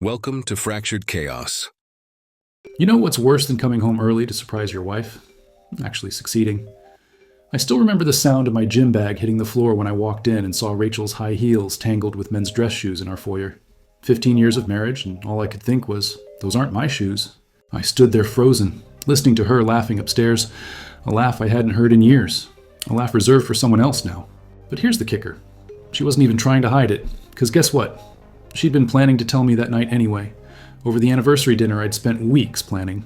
Welcome to Fractured Chaos. You know what's worse than coming home early to surprise your wife? Actually succeeding. I still remember the sound of my gym bag hitting the floor when I walked in and saw Rachel's high heels tangled with men's dress shoes in our foyer. 15 years of marriage, and all I could think was, those aren't my shoes. I stood there frozen, listening to her laughing upstairs, a laugh I hadn't heard in years, a laugh reserved for someone else now. But here's the kicker. She wasn't even trying to hide it, because guess what? She'd been planning to tell me that night anyway, over the anniversary dinner I'd spent weeks planning.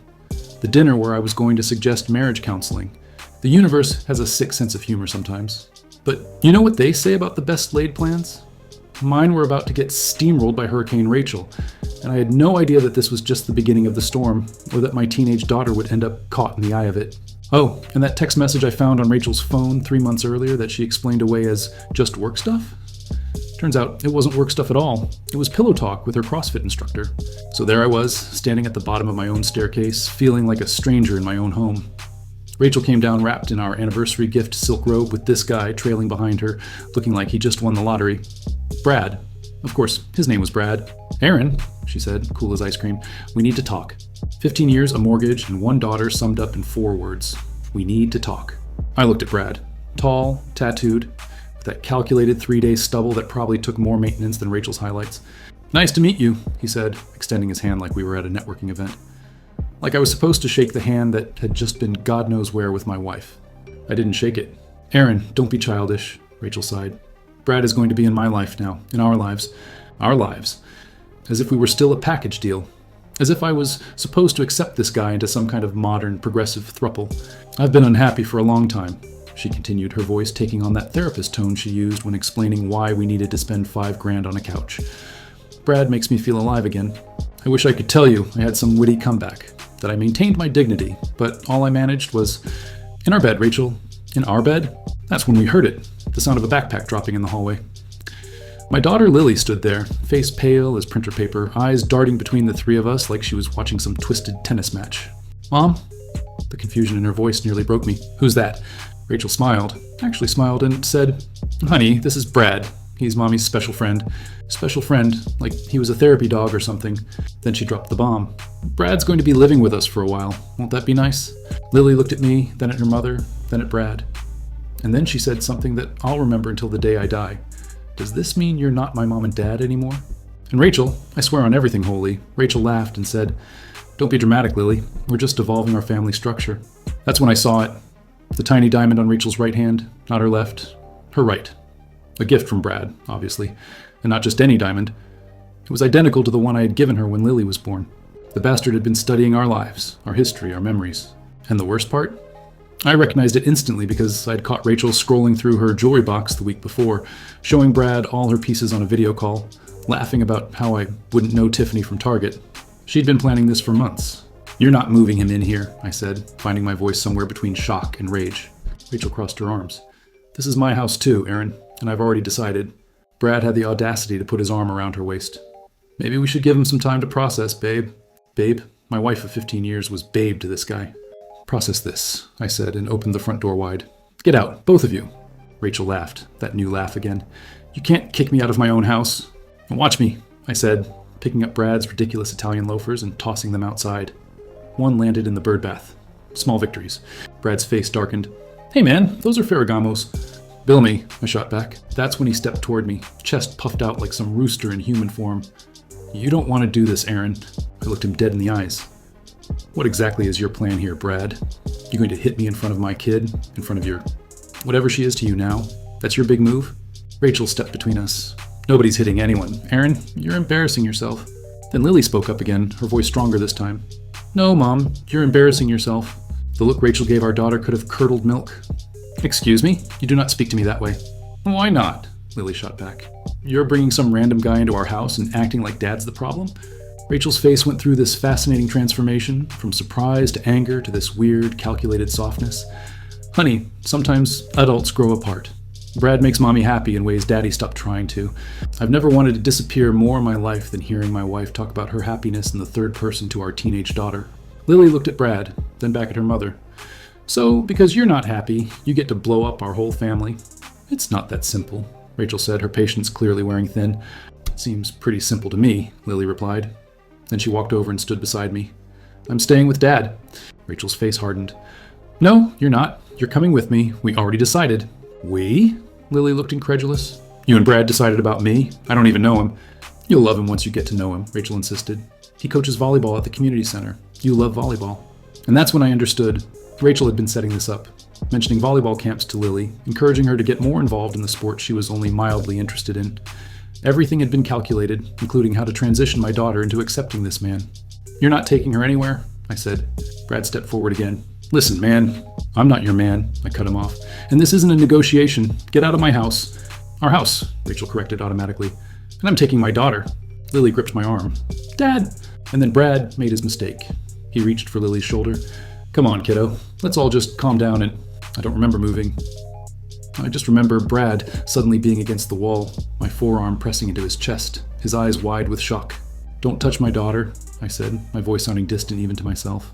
The dinner where I was going to suggest marriage counseling. The universe has a sick sense of humor sometimes. But you know what they say about the best laid plans? Mine were about to get steamrolled by Hurricane Rachel, and I had no idea that this was just the beginning of the storm, or that my teenage daughter would end up caught in the eye of it. Oh, and that text message I found on Rachel's phone 3 months earlier that she explained away as just work stuff? Turns out it wasn't work stuff at all. It was pillow talk with her CrossFit instructor. So there I was, standing at the bottom of my own staircase, feeling like a stranger in my own home. Rachel came down wrapped in our anniversary gift silk robe with this guy trailing behind her, looking like he just won the lottery. Brad. Of course, his name was Brad. Aaron, she said, cool as ice cream, we need to talk. 15 years, a mortgage, and one daughter summed up in 4 words. We need to talk. I looked at Brad. Tall, tattooed, with that calculated 3-day stubble that probably took more maintenance than Rachel's highlights. Nice to meet you, he said, extending his hand like we were at a networking event. Like I was supposed to shake the hand that had just been God knows where with my wife. I didn't shake it. Aaron, don't be childish, Rachel sighed. Brad is going to be in my life now, in our lives. Our lives. As if we were still a package deal. As if I was supposed to accept this guy into some kind of modern, progressive throuple. I've been unhappy for a long time, she continued, her voice taking on that therapist tone she used when explaining why we needed to spend $5,000 on a couch. Brad makes me feel alive again. I wish I could tell you I had some witty comeback, that I maintained my dignity, but all I managed was, in our bed, Rachel. In our bed? That's when we heard it, the sound of a backpack dropping in the hallway. My daughter Lily stood there, face pale as printer paper, eyes darting between the 3 of us like she was watching some twisted tennis match. Mom? The confusion in her voice nearly broke me. Who's that? Rachel smiled, actually smiled, and said, Honey, this is Brad. He's Mommy's special friend. Special friend, like he was a therapy dog or something. Then she dropped the bomb. Brad's going to be living with us for a while. Won't that be nice? Lily looked at me, then at her mother, then at Brad. And then she said something that I'll remember until the day I die. Does this mean you're not my mom and dad anymore? And Rachel, I swear on everything holy, Rachel laughed and said, Don't be dramatic, Lily. We're just evolving our family structure. That's when I saw it. The tiny diamond on Rachel's right hand, not her left, her right. A gift from Brad, obviously, and not just any diamond. It was identical to the one I had given her when Lily was born. The bastard had been studying our lives, our history, our memories. And the worst part? I recognized it instantly because I'd caught Rachel scrolling through her jewelry box the week before, showing Brad all her pieces on a video call, laughing about how I wouldn't know Tiffany from Target. She'd been planning this for months. You're not moving him in here, I said, finding my voice somewhere between shock and rage. Rachel crossed her arms. This is my house too, Aaron, and I've already decided. Brad had the audacity to put his arm around her waist. Maybe we should give him some time to process, babe. Babe, my wife of 15 years was babe to this guy. Process this, I said, and opened the front door wide. Get out, both of you. Rachel laughed, that new laugh again. You can't kick me out of my own house. And watch me, I said, picking up Brad's ridiculous Italian loafers and tossing them outside. One landed in the birdbath. Small victories. Brad's face darkened. Hey man, those are Ferragamos. Bill me, I shot back. That's when he stepped toward me, chest puffed out like some rooster in human form. You don't want to do this, Aaron. I looked him dead in the eyes. What exactly is your plan here, Brad? You going to hit me in front of my kid? In front of your... whatever she is to you now? That's your big move? Rachel stepped between us. Nobody's hitting anyone. Aaron, you're embarrassing yourself. Then Lily spoke up again, her voice stronger this time. No, Mom, you're embarrassing yourself. The look Rachel gave our daughter could have curdled milk. Excuse me? You do not speak to me that way. Why not? Lily shot back. You're bringing some random guy into our house and acting like Dad's the problem? Rachel's face went through this fascinating transformation, from surprise to anger to this weird, calculated softness. Honey, sometimes adults grow apart. Brad makes Mommy happy in ways Daddy stopped trying to. I've never wanted to disappear more in my life than hearing my wife talk about her happiness in the third person to our teenage daughter. Lily looked at Brad, then back at her mother. So, because you're not happy, you get to blow up our whole family? It's not that simple, Rachel said, her patience clearly wearing thin. Seems pretty simple to me, Lily replied. Then she walked over and stood beside me. I'm staying with Dad. Rachel's face hardened. No, you're not. You're coming with me. We already decided. We? Lily looked incredulous. You and Brad decided about me? I don't even know him. You'll love him once you get to know him, Rachel insisted. He coaches volleyball at the community center. You love volleyball. And that's when I understood. Rachel had been setting this up, mentioning volleyball camps to Lily, encouraging her to get more involved in the sport she was only mildly interested in. Everything had been calculated, including how to transition my daughter into accepting this man. You're not taking her anywhere, I said. Brad stepped forward again. Listen, man, I'm not your man, I cut him off. And this isn't a negotiation. Get out of my house. Our house, Rachel corrected automatically. And I'm taking my daughter. Lily gripped my arm. Dad! And then Brad made his mistake. He reached for Lily's shoulder. Come on, kiddo. Let's all just calm down and... I don't remember moving. I just remember Brad suddenly being against the wall, my forearm pressing into his chest, his eyes wide with shock. Don't touch my daughter, I said, my voice sounding distant even to myself.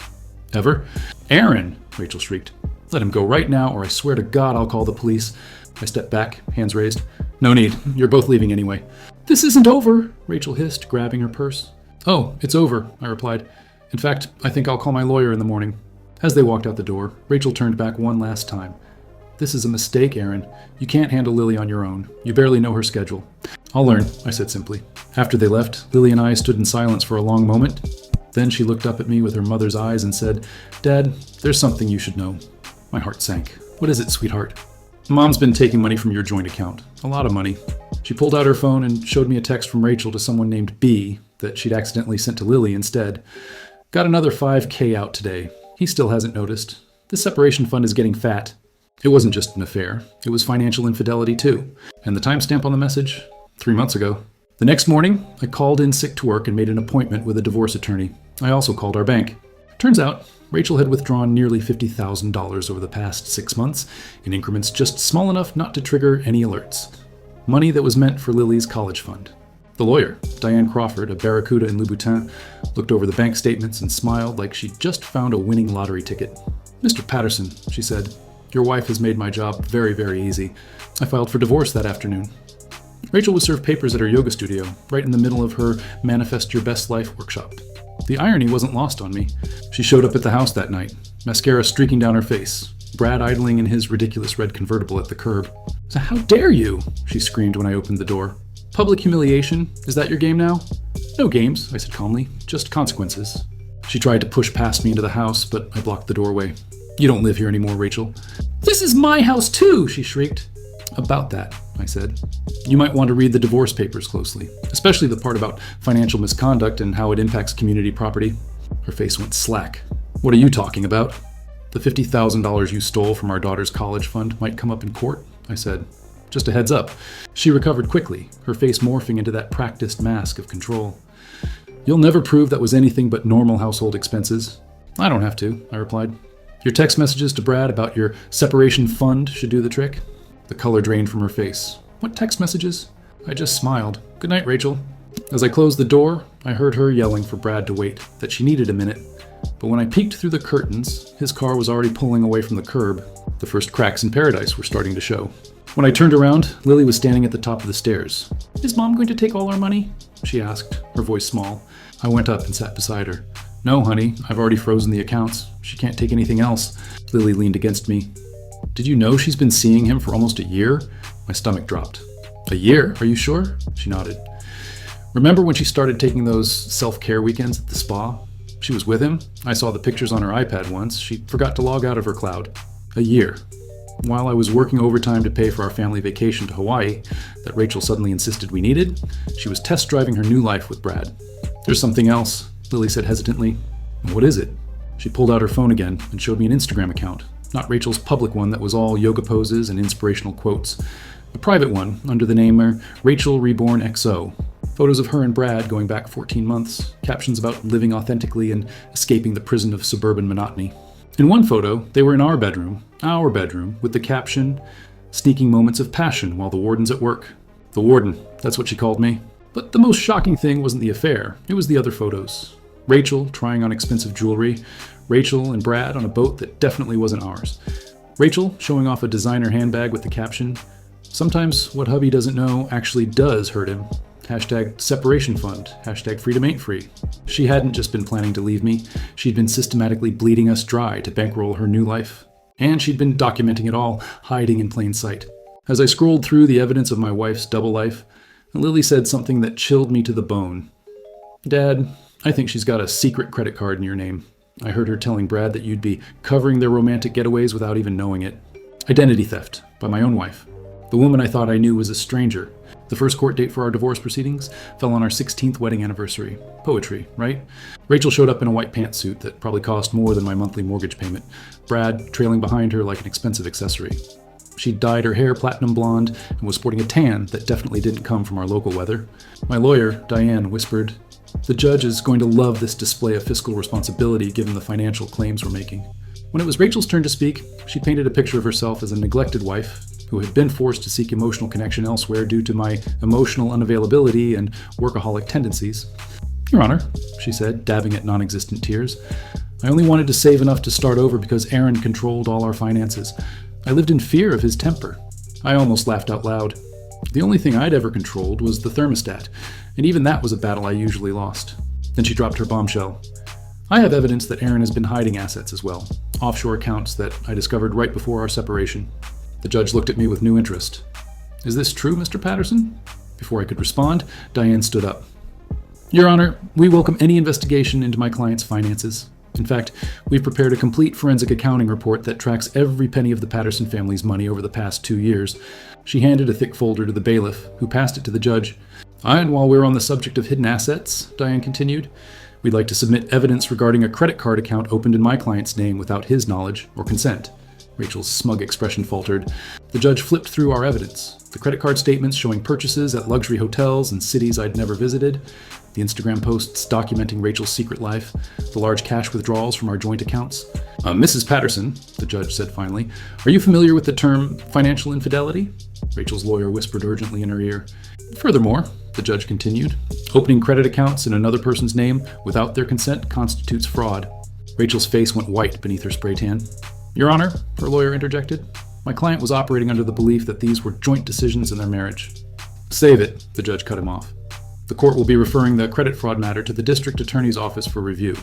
Ever? Aaron! Rachel shrieked. Let him go right now, or I swear to God I'll call the police. I stepped back, hands raised. No need. You're both leaving anyway. This isn't over, Rachel hissed, grabbing her purse. Oh, it's over, I replied. In fact, I think I'll call my lawyer in the morning. As they walked out the door, Rachel turned back one last time. This is a mistake, Aaron. You can't handle Lily on your own. You barely know her schedule. I'll learn, I said simply. After they left, Lily and I stood in silence for a long moment. Then she looked up at me with her mother's eyes and said, Dad, there's something you should know. My heart sank. What is it, sweetheart? Mom's been taking money from your joint account. A lot of money. She pulled out her phone and showed me a text from Rachel to someone named B that she'd accidentally sent to Lily instead. Got another $5,000 out today. He still hasn't noticed. This separation fund is getting fat. It wasn't just an affair. It was financial infidelity too. And the timestamp on the message? 3 months ago. The next morning, I called in sick to work and made an appointment with a divorce attorney. I also called our bank. Turns out, Rachel had withdrawn nearly $50,000 over the past 6 months in increments just small enough not to trigger any alerts. Money that was meant for Lily's college fund. The lawyer, Diane Crawford, a Barracuda in Louboutin, looked over the bank statements and smiled like she'd just found a winning lottery ticket. Mr. Patterson, she said, your wife has made my job very, very easy. I filed for divorce that afternoon. Rachel would serve papers at her yoga studio, right in the middle of her Manifest Your Best Life workshop. The irony wasn't lost on me. She showed up at the house that night, mascara streaking down her face, Brad idling in his ridiculous red convertible at the curb. So how dare you? She screamed when I opened the door. Public humiliation? Is that your game now? No games, I said calmly, just consequences. She tried to push past me into the house, but I blocked the doorway. You don't live here anymore, Rachel. This is my house too, she shrieked. About that, I said. You might want to read the divorce papers closely, especially the part about financial misconduct and how it impacts community property. Her face went slack. What are you talking about? The $50,000 you stole from our daughter's college fund might come up in court, I said. Just a heads up. She recovered quickly, her face morphing into that practiced mask of control. You'll never prove that was anything but normal household expenses. I don't have to, I replied. Your text messages to Brad about your separation fund should do the trick. The color drained from her face. What text messages? I just smiled. Good night, Rachel. As I closed the door, I heard her yelling for Brad to wait, that she needed a minute. But when I peeked through the curtains, his car was already pulling away from the curb. The first cracks in paradise were starting to show. When I turned around, Lily was standing at the top of the stairs. Is Mom going to take all our money? She asked, her voice small. I went up and sat beside her. No, honey, I've already frozen the accounts. She can't take anything else. Lily leaned against me. Did you know she's been seeing him for almost a year? My stomach dropped. A year? Are you sure? She nodded. Remember when she started taking those self-care weekends at the spa? She was with him. I saw the pictures on her iPad once. She forgot to log out of her cloud. A year. While I was working overtime to pay for our family vacation to Hawaii that Rachel suddenly insisted we needed, she was test driving her new life with Brad. There's something else, Lily said hesitantly. What is it? She pulled out her phone again and showed me an Instagram account. Not Rachel's public one that was all yoga poses and inspirational quotes. A private one under the name Rachel Reborn XO. Photos of her and Brad going back 14 months. Captions about living authentically and escaping the prison of suburban monotony. In one photo, they were in our bedroom, with the caption, sneaking moments of passion while the warden's at work. The warden, that's what she called me. But the most shocking thing wasn't the affair, it was the other photos. Rachel trying on expensive jewelry, Rachel and Brad on a boat that definitely wasn't ours. Rachel showing off a designer handbag with the caption, sometimes what hubby doesn't know actually does hurt him. Hashtag separation fund. Hashtag freedom ain't free. She hadn't just been planning to leave me. She'd been systematically bleeding us dry to bankroll her new life. And she'd been documenting it all, hiding in plain sight. As I scrolled through the evidence of my wife's double life, Lily said something that chilled me to the bone. Dad, I think she's got a secret credit card in your name. I heard her telling Brad that you'd be covering their romantic getaways without even knowing it. Identity theft by my own wife. The woman I thought I knew was a stranger. The first court date for our divorce proceedings fell on our 16th wedding anniversary. Poetry, right? Rachel showed up in a white pantsuit that probably cost more than my monthly mortgage payment. Brad trailing behind her like an expensive accessory. She dyed her hair platinum blonde and was sporting a tan that definitely didn't come from our local weather. My lawyer, Diane, whispered, "The judge is going to love this display of fiscal responsibility given the financial claims we're making." When it was Rachel's turn to speak, she painted a picture of herself as a neglected wife who had been forced to seek emotional connection elsewhere due to my emotional unavailability and workaholic tendencies. "Your Honor," she said, dabbing at non-existent tears, "I only wanted to save enough to start over because Aaron controlled all our finances. I lived in fear of his temper." I almost laughed out loud. The only thing I'd ever controlled was the thermostat, and even that was a battle I usually lost. Then she dropped her bombshell. "I have evidence that Aaron has been hiding assets as well, offshore accounts that I discovered right before our separation." The judge looked at me with new interest. "Is this true, Mr. Patterson?" Before I could respond, Diane stood up. "Your Honor, we welcome any investigation into my client's finances. In fact, we've prepared a complete forensic accounting report that tracks every penny of the Patterson family's money over the past 2 years." She handed a thick folder to the bailiff, who passed it to the judge. "And while we're on the subject of hidden assets," Diane continued, "we'd like to submit evidence regarding a credit card account opened in my client's name without his knowledge or consent." Rachel's smug expression faltered. The judge flipped through our evidence. The credit card statements showing purchases at luxury hotels in cities I'd never visited, the Instagram posts documenting Rachel's secret life, the large cash withdrawals from our joint accounts. "Mrs. Patterson," the judge said finally, "are you familiar with the term financial infidelity?" Rachel's lawyer whispered urgently in her ear. "Furthermore," the judge continued, "opening credit accounts in another person's name without their consent constitutes fraud." Rachel's face went white beneath her spray tan. "Your Honor," her lawyer interjected, "my client was operating under the belief that these were joint decisions in their marriage." "Save it," the judge cut him off. "The court will be referring the credit fraud matter to the district attorney's office for review."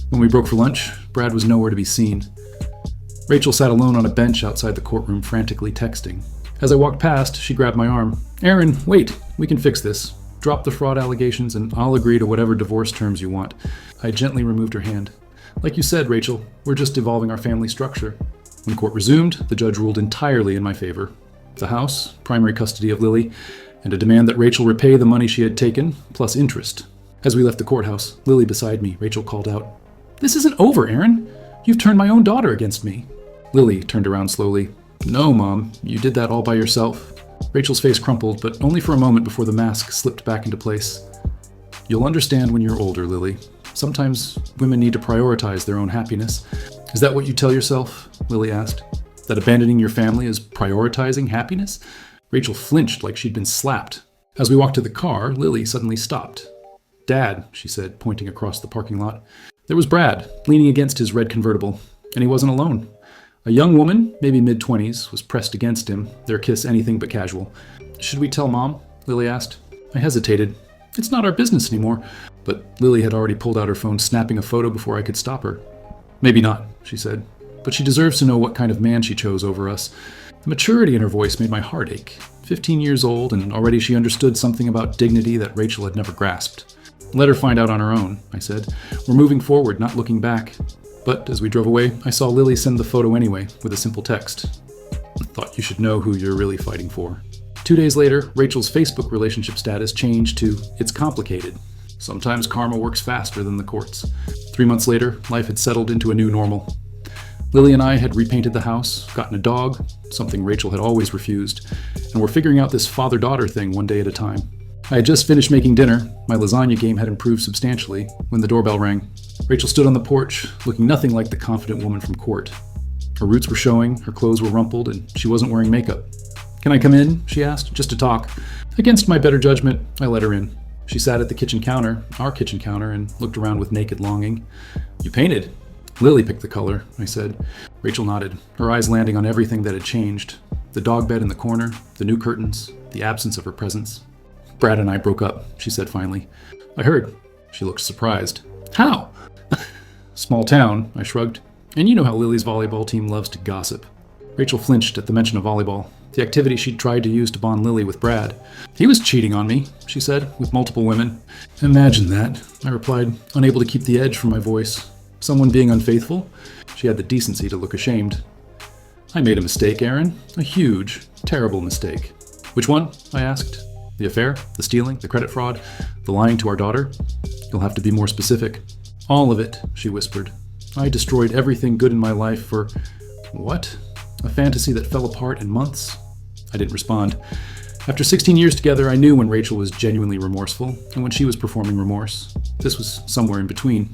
When we broke for lunch, Brad was nowhere to be seen. Rachel sat alone on a bench outside the courtroom, frantically texting. As I walked past, she grabbed my arm. "Aaron, wait, we can fix this. Drop the fraud allegations and I'll agree to whatever divorce terms you want." I gently removed her hand. "Like you said, Rachel, we're just evolving our family structure." When court resumed, the judge ruled entirely in my favor. The house, primary custody of Lily, and a demand that Rachel repay the money she had taken, plus interest. As we left the courthouse, Lily beside me, Rachel called out, "This isn't over, Aaron. You've turned my own daughter against me." Lily turned around slowly. "No, Mom, you did that all by yourself." Rachel's face crumpled, but only for a moment before the mask slipped back into place. "You'll understand when you're older, Lily. Sometimes women need to prioritize their own happiness." "Is that what you tell yourself?" Lily asked. "That abandoning your family is prioritizing happiness?" Rachel flinched like she'd been slapped. As we walked to the car, Lily suddenly stopped. "Dad," she said, pointing across the parking lot. There was Brad, leaning against his red convertible, and he wasn't alone. A young woman, maybe mid-20s, was pressed against him, their kiss anything but casual. "Should we tell Mom?" Lily asked. I hesitated. "It's not our business anymore." But Lily had already pulled out her phone, snapping a photo before I could stop her. "Maybe not," she said. "But she deserves to know what kind of man she chose over us." The maturity in her voice made my heart ache. 15 years old, and already she understood something about dignity that Rachel had never grasped. "Let her find out on her own," I said. "We're moving forward, not looking back." But as we drove away, I saw Lily send the photo anyway, with a simple text. "I thought you should know who you're really fighting for." 2 days later, Rachel's Facebook relationship status changed to "It's complicated." Sometimes karma works faster than the courts. 3 months later, life had settled into a new normal. Lily and I had repainted the house, gotten a dog, something Rachel had always refused, and were figuring out this father-daughter thing one day at a time. I had just finished making dinner, my lasagna game had improved substantially, when the doorbell rang. Rachel stood on the porch, looking nothing like the confident woman from court. Her roots were showing, her clothes were rumpled, and she wasn't wearing makeup. "Can I come in?" she asked, "just to talk." Against my better judgment, I let her in. She sat at the kitchen counter, our kitchen counter, and looked around with naked longing. "You painted?" "Lily picked the color," I said. Rachel nodded, her eyes landing on everything that had changed. The dog bed in the corner, the new curtains, the absence of her presence. Brad and I broke up, she said finally. I heard. She looked surprised. How? Small town, I shrugged. And you know how Lily's volleyball team loves to gossip. Rachel flinched at the mention of volleyball, the activity she'd tried to use to bond Lily with Brad. He was cheating on me, she said, with multiple women. Imagine that, I replied, unable to keep the edge from my voice. Someone being unfaithful? She had the decency to look ashamed. I made a mistake, Aaron. A huge, terrible mistake. Which one? I asked. The affair? The stealing? The credit fraud? The lying to our daughter? You'll have to be more specific. All of it, she whispered. I destroyed everything good in my life for... What? A fantasy that fell apart in months? I didn't respond. After 16 years together, I knew when Rachel was genuinely remorseful and when she was performing remorse. This was somewhere in between.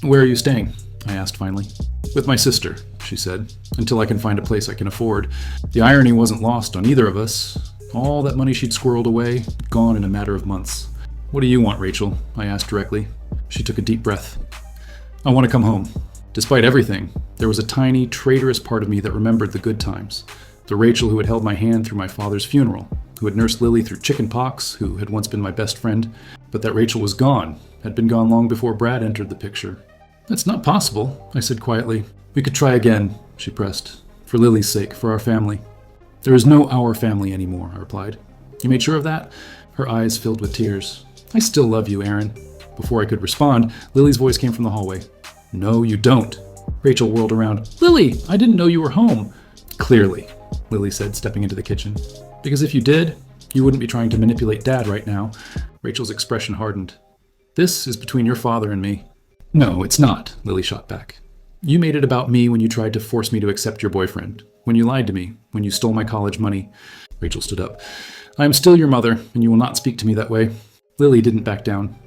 Where are you staying? I asked finally. With my sister, she said, until I can find a place I can afford. The irony wasn't lost on either of us. All that money she'd squirreled away, gone in a matter of months. What do you want, Rachel? I asked directly. She took a deep breath. I want to come home. Despite everything, there was a tiny, traitorous part of me that remembered the good times. The Rachel who had held my hand through my father's funeral, who had nursed Lily through chicken pox, who had once been my best friend. But that Rachel was gone, had been gone long before Brad entered the picture. That's not possible, I said quietly. We could try again, she pressed. For Lily's sake, for our family. There is no our family anymore, I replied. You made sure of that? Her eyes filled with tears. I still love you, Aaron. Before I could respond, Lily's voice came from the hallway. No, you don't. Rachel whirled around. Lily, I didn't know you were home. Clearly, Lily said, stepping into the kitchen. Because if you did, you wouldn't be trying to manipulate Dad right now. Rachel's expression hardened. This is between your father and me. No, it's not, Lily shot back. You made it about me when you tried to force me to accept your boyfriend, when you lied to me, when you stole my college money. Rachel stood up. I am still your mother, and you will not speak to me that way. Lily didn't back down.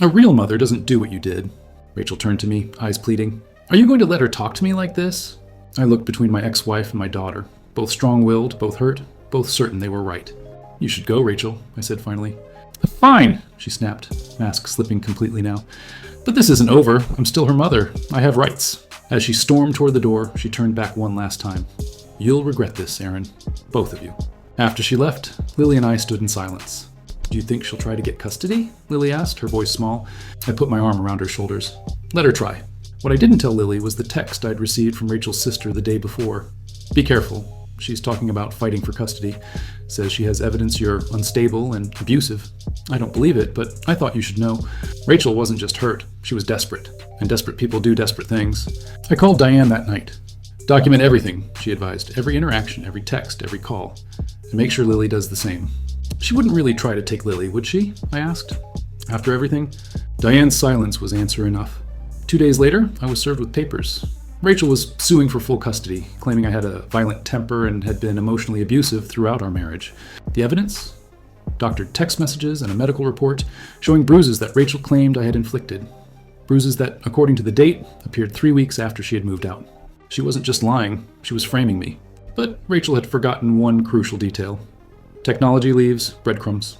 A real mother doesn't do what you did. Rachel turned to me, eyes pleading. Are you going to let her talk to me like this? I looked between my ex-wife and my daughter, both strong-willed, both hurt, both certain they were right. You should go, Rachel, I said finally. Fine, she snapped, mask slipping completely now. But this isn't over. I'm still her mother. I have rights. As she stormed toward the door, she turned back one last time. You'll regret this, Aaron. Both of you. After she left, Lily and I stood in silence. Do you think she'll try to get custody? Lily asked, her voice small. I put my arm around her shoulders. Let her try. What I didn't tell Lily was the text I'd received from Rachel's sister the day before. Be careful. She's talking about fighting for custody. Says she has evidence you're unstable and abusive. I don't believe it, but I thought you should know. Rachel wasn't just hurt. She was desperate. And desperate people do desperate things. I called Diane that night. Document everything, she advised. Every interaction, every text, every call. And make sure Lily does the same. She wouldn't really try to take Lily, would she? I asked. After everything? Diane's silence was answer enough. 2 days later, I was served with papers. Rachel was suing for full custody, claiming I had a violent temper and had been emotionally abusive throughout our marriage. The evidence? Doctored text messages and a medical report showing bruises that Rachel claimed I had inflicted. Bruises that, according to the date, appeared 3 weeks after she had moved out. She wasn't just lying, she was framing me. But Rachel had forgotten one crucial detail. Technology leaves, breadcrumbs.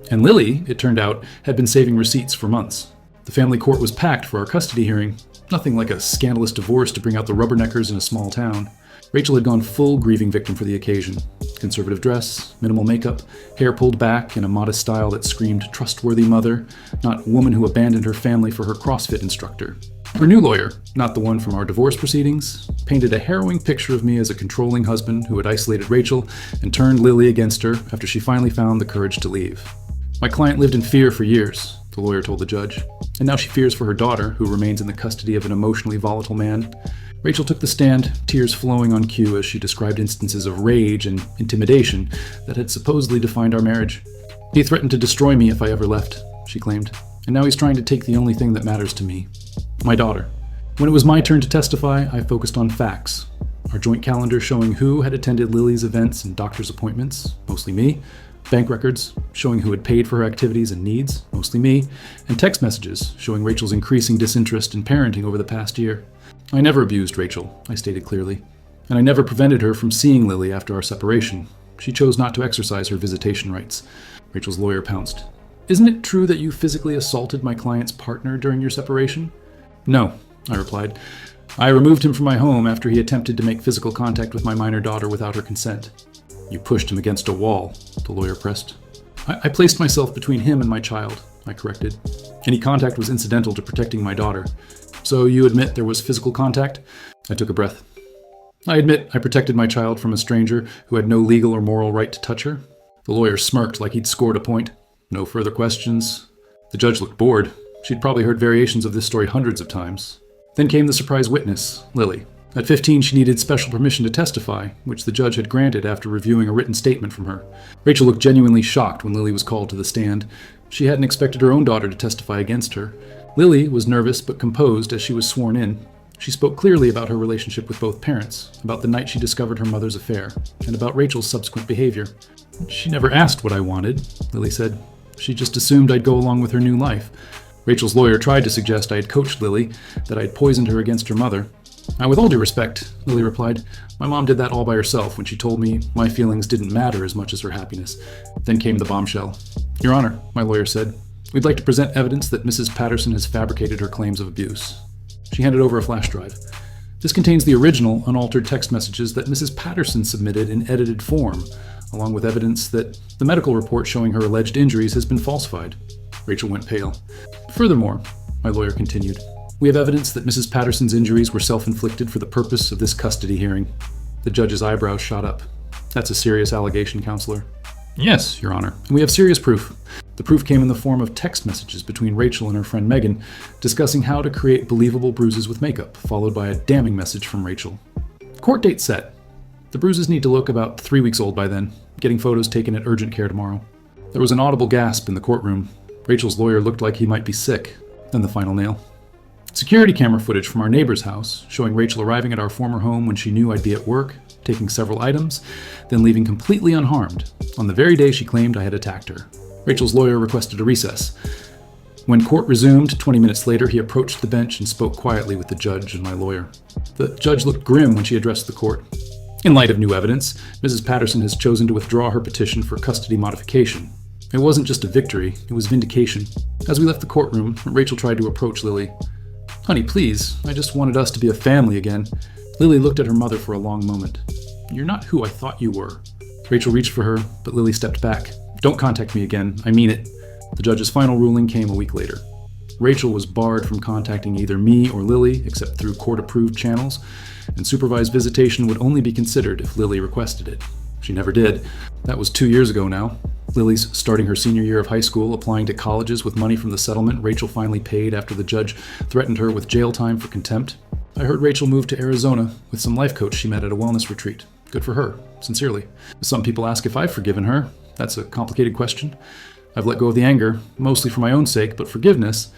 And Lily, it turned out, had been saving receipts for months. The family court was packed for our custody hearing. Nothing like a scandalous divorce to bring out the rubberneckers in a small town. Rachel had gone full grieving victim for the occasion. Conservative dress, minimal makeup, hair pulled back in a modest style that screamed trustworthy mother, not woman who abandoned her family for her CrossFit instructor. Her new lawyer, not the one from our divorce proceedings, painted a harrowing picture of me as a controlling husband who had isolated Rachel and turned Lily against her after she finally found the courage to leave. My client lived in fear for years, the lawyer told the judge, and now she fears for her daughter, who remains in the custody of an emotionally volatile man. Rachel took the stand, tears flowing on cue as she described instances of rage and intimidation that had supposedly defined our marriage. He threatened to destroy me if I ever left, she claimed, and now he's trying to take the only thing that matters to me. My daughter. When it was my turn to testify, I focused on facts. Our joint calendar showing who had attended Lily's events and doctor's appointments, mostly me. Bank records showing who had paid for her activities and needs, mostly me. And text messages showing Rachel's increasing disinterest in parenting over the past year. I never abused Rachel, I stated clearly. And I never prevented her from seeing Lily after our separation. She chose not to exercise her visitation rights. Rachel's lawyer pounced. Isn't it true that you physically assaulted my client's partner during your separation? No, I replied. I removed him from my home after he attempted to make physical contact with my minor daughter without her consent. You pushed him against a wall, the lawyer pressed. I placed myself between him and my child, I corrected. Any contact was incidental to protecting my daughter. So you admit there was physical contact? I took a breath. I admit I protected my child from a stranger who had no legal or moral right to touch her. The lawyer smirked like he'd scored a point. No further questions. The judge looked bored. She'd probably heard variations of this story hundreds of times. Then came the surprise witness, Lily. At 15, she needed special permission to testify, which the judge had granted after reviewing a written statement from her. Rachel looked genuinely shocked when Lily was called to the stand. She hadn't expected her own daughter to testify against her. Lily was nervous but composed as she was sworn in. She spoke clearly about her relationship with both parents, about the night she discovered her mother's affair, and about Rachel's subsequent behavior. She never asked what I wanted, Lily said. She just assumed I'd go along with her new life. Rachel's lawyer tried to suggest I had coached Lily, that I had poisoned her against her mother. With all due respect, Lily replied, my mom did that all by herself when she told me my feelings didn't matter as much as her happiness. Then came the bombshell. Your Honor, my lawyer said, we'd like to present evidence that Mrs. Patterson has fabricated her claims of abuse. She handed over a flash drive. This contains the original, unaltered text messages that Mrs. Patterson submitted in edited form, along with evidence that the medical report showing her alleged injuries has been falsified. Rachel went pale. Furthermore, my lawyer continued, we have evidence that Mrs. Patterson's injuries were self-inflicted for the purpose of this custody hearing. The judge's eyebrows shot up. That's a serious allegation, Counselor. Yes, Your Honor, and we have serious proof. The proof came in the form of text messages between Rachel and her friend Megan, discussing how to create believable bruises with makeup, followed by a damning message from Rachel. Court date set. The bruises need to look about 3 weeks old by then, getting photos taken at urgent care tomorrow. There was an audible gasp in the courtroom. Rachel's lawyer looked like he might be sick. Then the final nail. Security camera footage from our neighbor's house, showing Rachel arriving at our former home when she knew I'd be at work, taking several items, then leaving completely unharmed, on the very day she claimed I had attacked her. Rachel's lawyer requested a recess. When court resumed 20 minutes later, he approached the bench and spoke quietly with the judge and my lawyer. The judge looked grim when she addressed the court. In light of new evidence, Mrs. Patterson has chosen to withdraw her petition for custody modification. It wasn't just a victory, it was vindication. As we left the courtroom, Rachel tried to approach Lily. Honey, please, I just wanted us to be a family again. Lily looked at her mother for a long moment. You're not who I thought you were. Rachel reached for her, but Lily stepped back. Don't contact me again, I mean it. The judge's final ruling came a week later. Rachel was barred from contacting either me or Lily, except through court-approved channels, and supervised visitation would only be considered if Lily requested it. She never did. That was 2 years ago now. Lily's starting her senior year of high school, applying to colleges with money from the settlement Rachel finally paid after the judge threatened her with jail time for contempt. I heard Rachel move to Arizona with some life coach she met at a wellness retreat. Good for her, sincerely. Some people ask if I've forgiven her. That's a complicated question. I've let go of the anger, mostly for my own sake, but forgiveness,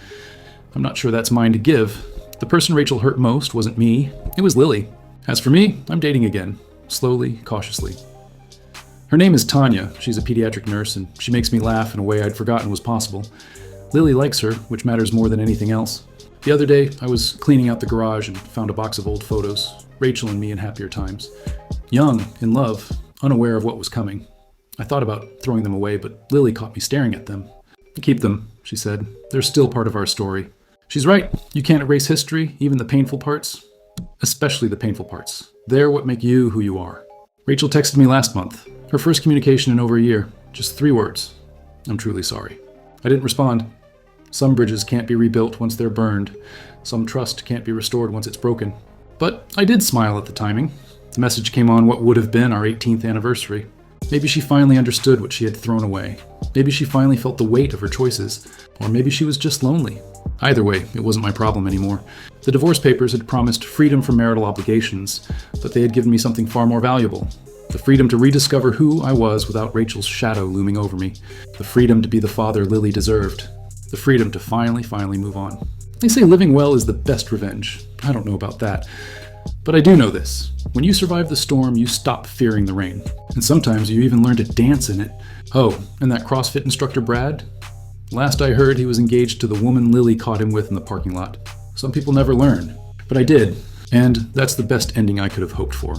I'm not sure that's mine to give. The person Rachel hurt most wasn't me, it was Lily. As for me, I'm dating again, slowly, cautiously. Her name is Tanya. She's a pediatric nurse, and she makes me laugh in a way I'd forgotten was possible. Lily likes her, which matters more than anything else. The other day, I was cleaning out the garage and found a box of old photos, Rachel and me in happier times. Young, in love, unaware of what was coming. I thought about throwing them away, but Lily caught me staring at them. Keep them, she said. They're still part of our story. She's right. You can't erase history, even the painful parts. Especially the painful parts. They're what make you who you are. Rachel texted me last month. Her first communication in over a year. Just 3 words. I'm truly sorry. I didn't respond. Some bridges can't be rebuilt once they're burned. Some trust can't be restored once it's broken. But I did smile at the timing. The message came on what would have been our 18th anniversary. Maybe she finally understood what she had thrown away. Maybe she finally felt the weight of her choices. Or maybe she was just lonely. Either way, it wasn't my problem anymore. The divorce papers had promised freedom from marital obligations, but they had given me something far more valuable. The freedom to rediscover who I was without Rachel's shadow looming over me. The freedom to be the father Lily deserved. The freedom to finally move on. They say living well is the best revenge. I don't know about that. But I do know this. When you survive the storm, you stop fearing the rain. And sometimes you even learn to dance in it. Oh, and that CrossFit instructor Brad? Last I heard, he was engaged to the woman Lily caught him with in the parking lot. Some people never learn. But I did. And that's the best ending I could have hoped for.